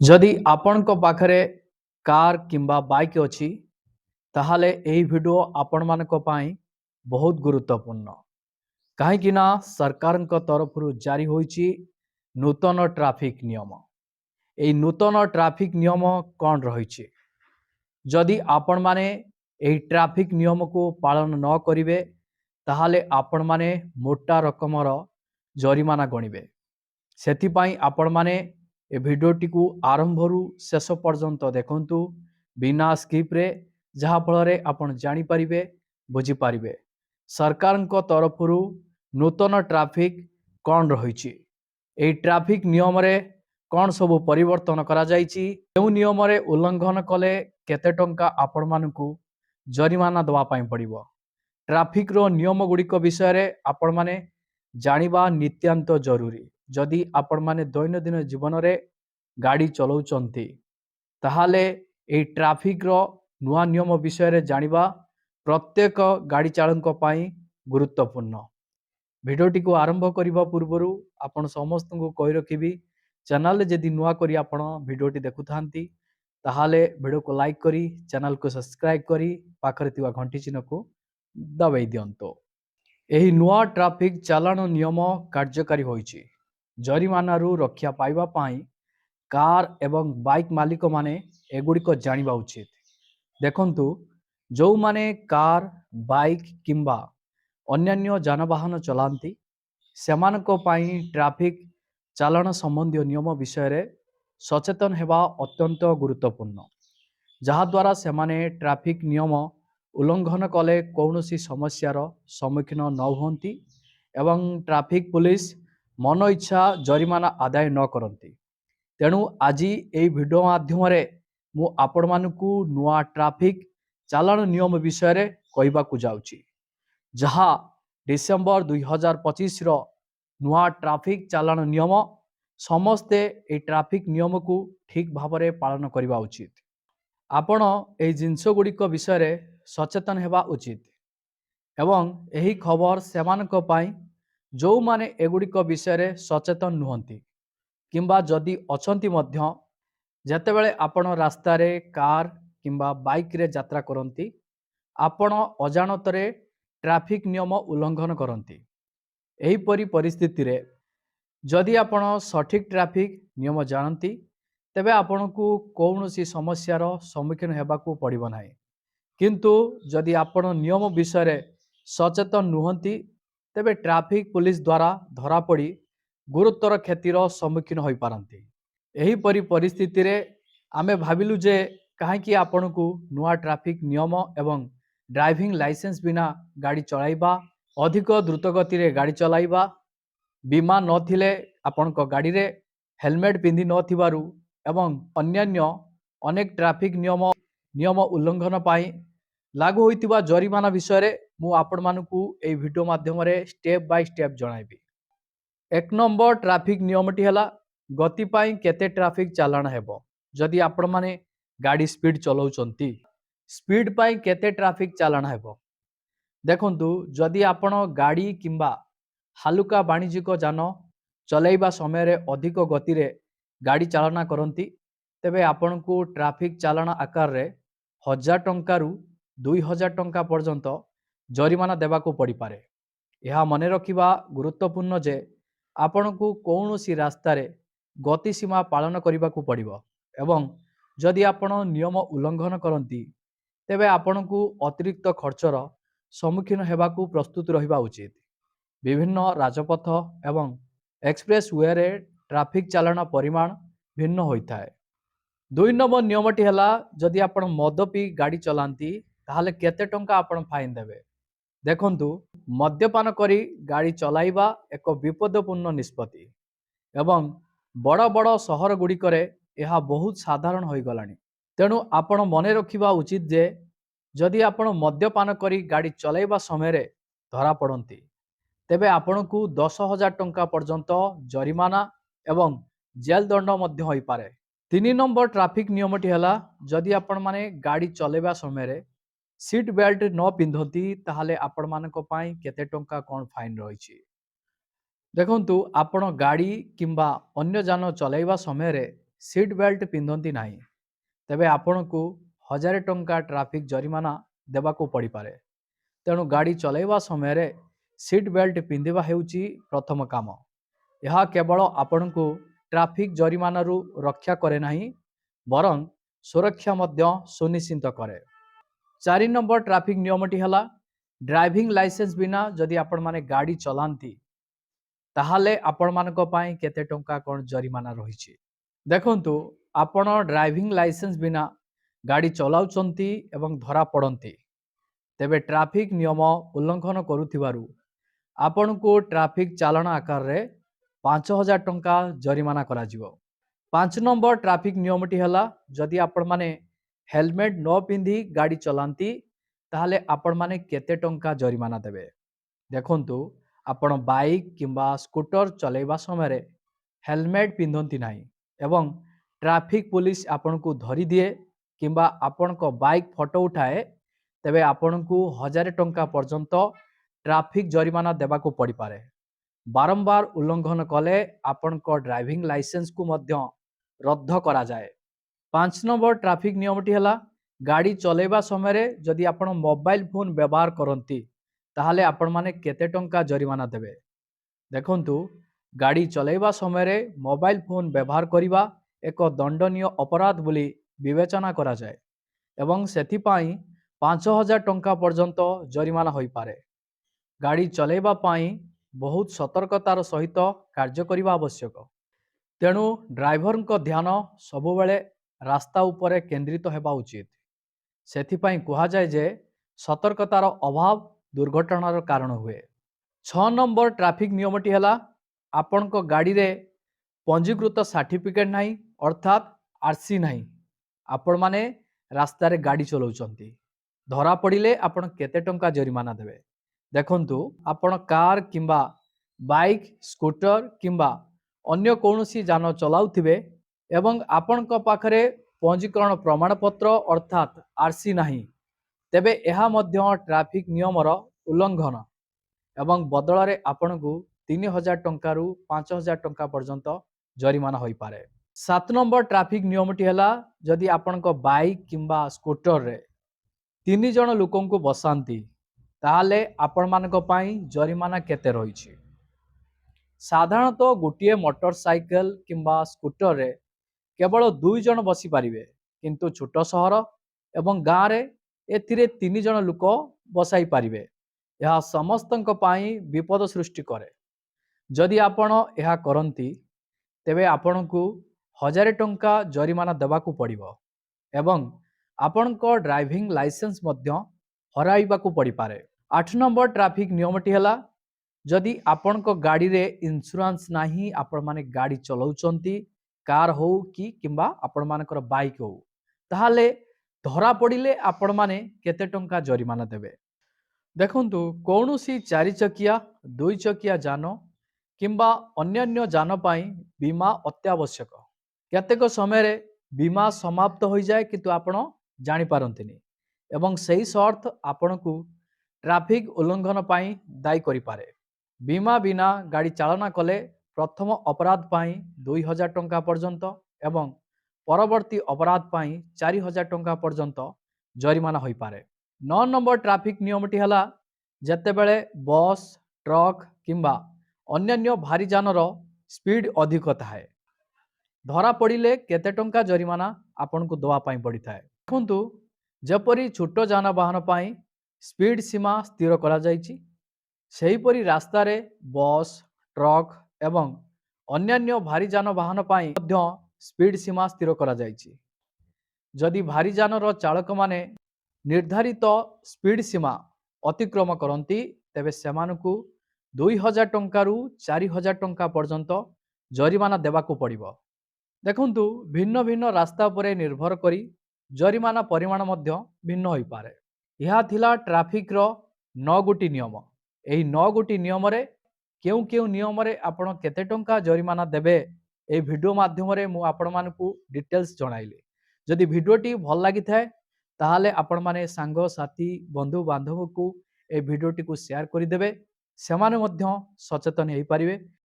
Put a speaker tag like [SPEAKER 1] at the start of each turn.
[SPEAKER 1] जदि आपणक पाखरे कार किंबा बाइक अछि ताहाले एही वीडियो आपण मानक पई बहुत गुरुत्वपूर्ण कहीं ना सरकार तरफ जारी होईची नूतन ट्रैफिक नियम। एही नूतन ट्रैफिक नियम कौन रही? जदि आपण माने एही ट्रैफिक नियम को पालन न करिवे ताहाले आपण माने मोटा रकमर जरिमाना गणिबे। सेथिपाई आपण माने ए भिडियोटी को आरंभरू शेष पर्यंत देखंतु बिना स्किप रे, जहा फल रे आपण जानि परिबे बुझी परिबे सरकार को तरफरु नूतन ट्रैफिक कौन रही। एही ट्रैफिक नियम रे कौन सब परिवर्तन करा जायछि, केउ नियम रे उल्लंघन कले केते टंका आपण मानकु जरिमाना दवा पाई पड़िबो। ट्रैफिक रो नियम गुड़िक विषय रे आपण माने जानिबा नित्यांत जरूरी। जदि आपण माने दैनंदिन जीवन रे गाड़ी चलाउचंती ताहाले एही ट्रैफिक रो नुआ नियम विषय रे जानिबा प्रत्येक गाड़ी चालक पाई गुरुत्वपूर्ण। भिडियोटी को आरंभ करने पूर्व आपण समस्त को कही रखी चैनल जदि नुआ करी आपण भिडियोटी देखु थांती ताहाले वीडियो को लाइक करी चैनल को सब्सक्राइब करी पाखरे थिवा घंटी चिन्ह को दबाई दियंतो। एही नुआ ट्रैफिक चालाण नियम कार्यकारी होईची। जरिमानारू रक्षा पाइबा पाई कार एवं बाइक मालिक माने एगुड़िक जानिबा उचित। देखंतु जो माने कार बाइक किंबा अन्यान्य जानवाहन चलांती सेमानको पाई ट्रैफिक चालाण संबंधी नियम विषय रे सचेतन हेबा अत्यंत गुरुत्वपूर्ण, जहा द्वारा सेमाने ट्रैफिक नियम उल्लंघन कले कौनसी समस्यार सम्मुखीन न होती एवं ट्रैफिक पुलिस मन इच्छा जरिमाना आदाय न करती। तेणु आज ये वीडियो माध्यम मु आपण मानकु नुआ ट्रैफिक चालाण नियम विषय रे कहबाकू जाउची, जहा डिसेंबर 2025 रो नुआ ट्रैफिक चालाण नियम समस्ते ए ट्रैफिक नियम को ठीक भाव में पालन करने उचित। आपण ए जिनस गुड़िक विषय रे सचेतन हेबा उचित एवं यही खबर सेमानक पाई जो माने एगुड़िक विषय रे सचेतन नुहंती किंबा जदि अछंती मध्य जेतेबेले आपण रास्ता रे कार किंबा बाइक रे यात्रा करंती आपण अजाणतरे ट्रैफिक नियम उल्लंघन करंती। एही परी परिस्थिति रे जदि आपण सठिक ट्रैफिक नियम जानती तेबे आपणकू कौनसी समस्यार सम्मुखीन हेबाकू पड़िबो नाही। किंतु जदि आपण नियम विषय रे सचेतन नुहंती तेबे ट्रैफिक पुलिस द्वारा धरा पड़ी गुरुतर क्षतिर सम्मुखीन होई पारंती। एही परी परिस्थिति रे आमे भाबिलु जे काहेकि आपणकू नुआ ट्रैफिक नियम एवं ड्राइविंग लाइसेंस बिना गाड़ी चलाइबा, अधिक द्रुत गति रे गाड़ी चलाइबा, बीमा नथिले आपणक गाड़ी रे हेलमेट पिंधि नथिबारु एवं अन्यान्य अनेक ट्रैफिक नियम उल्लंघन पाई लागू होइतिबा जरिमाना विषय रे मु आपण मानकू ए वीडियो माध्यम रे स्टेप बाय स्टेप जणाइबी। एक नंबर ट्रैफिक नियमटी हला गति पाई केते ट्रैफिक चालाण हेबो। जदि आपण माने गाड़ी स्पीड चलाउचंती स्पीड पाई केते ट्रैफिक चालाण हेबो। देखंतु जदि आपण गाड़ी किंबा हालुका वाणिज्यिक जान चलाइबा समय रे अधिक गति रे गाड़ी चालना करंती तेबे आपण को ट्रैफिक चालाण आकार रे 1000 टंका रु 2000 टंका पर्यंत जरिमाना देबाकू पड़ी पारे। यह मने रखिबा गुरुत्वपूर्ण जे आपण को कौनसी रास्ता रे गति सीमा पालन करबाकू पड़िबो एवं जदि आपण नियम उल्लंघन करंती तेबे आपण को अतिरिक्त खर्चर सम्मुखीन हेबाकू प्रस्तुत रहिबा उचित। विभिन्न राजपथ एवं एक्सप्रेस वे रे ट्रैफिक चालाण परिमाण भिन्न होता है। 2 नंबर नियमटी हला जदि आपण मद पी गाड़ी चलांती ताहाले केते टंका आपण फाइन देबे। देखंतु मद्यपान करी गाड़ी चलाइबा एक विपदपूर्ण निष्पत्ति एवं बड़ बड़ सहर गुड़िक यह बहुत साधारण हो गलानी। तेणु आपण मने रखिबा उचित जे जदि आपण मद्यपान करी गाड़ी चलाइबा समय रे धरा पड़ती तेबे आपण को 10,000 टंका पर्यंत जरिमाना एवं जेल दंड मध्य होई पारे। 3 नंबर ट्रैफिक नियमटी हला जदि आपण माने गाड़ी चलाइबा समय रे सीट बेल्ट न पिंधती ताहाले आपण मानक पाई केते टंका कोन फाइन रही। देखंतु आपण गाड़ी किंबा अन्य जान चलाइबा समय रे सीट बेल्ट पिंधती नहीं तेबे आपनको 1000 टंका ट्रैफिक जरिमाना देबाकू पड़ी पारे। तेणु गाड़ी चलाइबा समय रे सीट बेल्ट पिंधिबा हेउची प्रथम काम। यह केवल आपनको ट्रैफिक जरिमाना रक्षा करे नहीं बरं सुरक्षा मध्य सुनिश्चित करे। 4 नंबर ट्रैफिक नियमटी हला ड्राइविंग लाइसेंस बिना जदि आपण माने गाड़ी चलांती ताहाले आपण मानको पाई केते टंका कोन जरिमाना रहिछि। देखंतु आपण ड्राइविंग लाइसेंस बिना गाड़ी चलाउचंती एवं धरा पड़ंती तेबे ट्रैफिक नियम उल्लंघन करुथिबारु आपनको ट्रैफिक चालान आकार रे 5000 टंका जरिमाना करा जिवो। 5 नंबर ट्रैफिक नियमटी हला जदि आपण माने हेलमेट न पिंधि गाड़ी चलांती ताहाले आपण माने केते टंका जरिमाना देबे। देखंतु आपण बाइक किंबा स्कूटर चलाइबा समय हेलमेट पिंधती नहीं एवं ट्रैफिक पुलिस आपनको धरी दिए किंबा आपनको बाइक फोटो उठाए तेबे आपनको 1000 टंका पर्यंत ट्रैफिक जरिमाना देबाकू पड़ी पारे। बारंबार उल्लंघन कले आपनको ड्राइविंग लाइसेंस को मध्य रद्द करा जाए। 5 नंबर ट्रैफिक नियमटी हला गाड़ी चलाइबा समय जदि आपण मोबाइल फोन व्यवहार करती ताहाले आपण माने केते टंका जरिमाना देबे। देखंतु गाड़ी चलाइबा समय मोबाइल फोन व्यवहार करिबा एक दंडनीय अपराध बोली विवेचना करा जाए एवं सेथिपाई 5000 टंका पर्यंत जरिमाना होई पारे। गाड़ी चलाइबा पाई बहुत सतर्कतार सहित कार्य करिबा आवश्यक। तेणु ड्राइवर को ध्यान सबुबेले रास्ता उपरे केंद्रित हेबा उचित। सेथिपाई कुहा जाए जे सतर्कतार अभाव दुर्घटनार कारण हुए। 6 नंबर ट्रैफिक नियमटी हला आपनको गाड़ी रे पंजीकृत सर्टिफिकेट नहीं अर्थात आरसी नहीं आपण माने रास्ता रे गाड़ी चलाउचंती धरा पड़िले आपण केते टंका जरिमाना देबे। देखंतु आपण कार किंबा बाइक स्कूटर किंबा अन्य कौनसी जान चलाउथिबे एवं आपणक पाखरे पंजीकरण प्रमाणपत्र अर्थात आरसी नहीं तेबे एहा मध्य ट्रैफिक नियमर उल्लंघन एवं बदल रे आपनकु 3000 टंका रु 5000 टंका पर्यंत जरिमाना होई पारे। 7 नंबर ट्रैफिक नियमटी हला जदि आपणक बाइक किंबा स्कूटर रे 3 जण लोकंकु बसांती ताहाले आपण मानक पाई जरिमाना केते रहिछि। साधारणतः गोटे मोटरसाइकेल किंबा स्कूटर रे केवल 2 जण बसी पारिबे किंतु छोट सहर एवं गाँ रे एथिरे 3 जण लोक बसाई पारिबे। यह समस्तंक पाई विपद सृष्टि करे। जदि आपण यह करंती तेबे आपणकु 1000 टंका जरिमाना देबाकू पड़िबो एवं आपणको ड्राइविंग लाइसेंस मध्य हराइबाकू पड़ी पारे। 8 नंबर ट्रैफिक नियमटी हला जदि आपणको गाड़ी रे इंश्योरेंस नाही आपण माने गाड़ी चलाउचंती कार हो कि किंबा आपण मानकर बाइक हो ताहाले धरा पड़िले आपण माने केते टंका जरिमाना देबे। देखंतु कौनसी 4 चकिया 2 चकिया जान किंबा अन्यान्य जान पाई बीमा अत्यावश्यक। केतेक समय रे बीमा समाप्त हो जाए किंतु आपण जानि पारंतिनी एवं सही शर्त आपणकु ट्रैफिक उल्लंघन पाई दायी करि पारे। बीमा बिना गाड़ी चालना कले प्रथम अपराध पाई 2000 टंका पर्यंत एवं परवर्ती अपराध पाई 4000 टंका पर्यंत जरिमाना होई पारे। 9 नंबर ट्रैफिक नियमटी हला जेतेबेले बस ट्रक किंबा अन्यान्य भारी जानर स्पीड अधिक थाए धरा पड़िले केते टंका जरिमाना आपनको दवा पाई पड़ी थाए। देखंतु जेपरी छोट जानवाहन पाई स्पीड सीमा स्थिर करा जायछि सेहीपरि रास्ता रे बस ट्रक एवं अन्यान्य भारी जानवाहन पाई मध्य स्पीड सीमा स्थिर करा जायछि। जदि भारी जानर चालक माने निर्धारित स्पीड सीमा अतिक्रम करती तेबे सेमानकु 2000 टंका रु 4000 टंका पर्यंत जरिमाना देबाकू पड़िबो। देखंतु भिन्न भिन्न रास्ता उपरे निर्भर करी जरिमाना परिमाण मध्य भिन्न होई पारे। यह थिला ट्रैफिक रो 9 गोटी नियम। एही 9 गोटी नियम रे केउ केउ नियम रे आपण केते टंका जरिमाना देबे ए वीडियो माध्यम रे मु आपण मानकु डिटेल्स जणाइली। जदि वीडियोटी भल लागि थाए ताहाले आपण माने सांग साथी बंधु बांधव को ए वीडियोटी को शेयर करि देबे सेमाने मध्य सचेतन हेई पारिबे।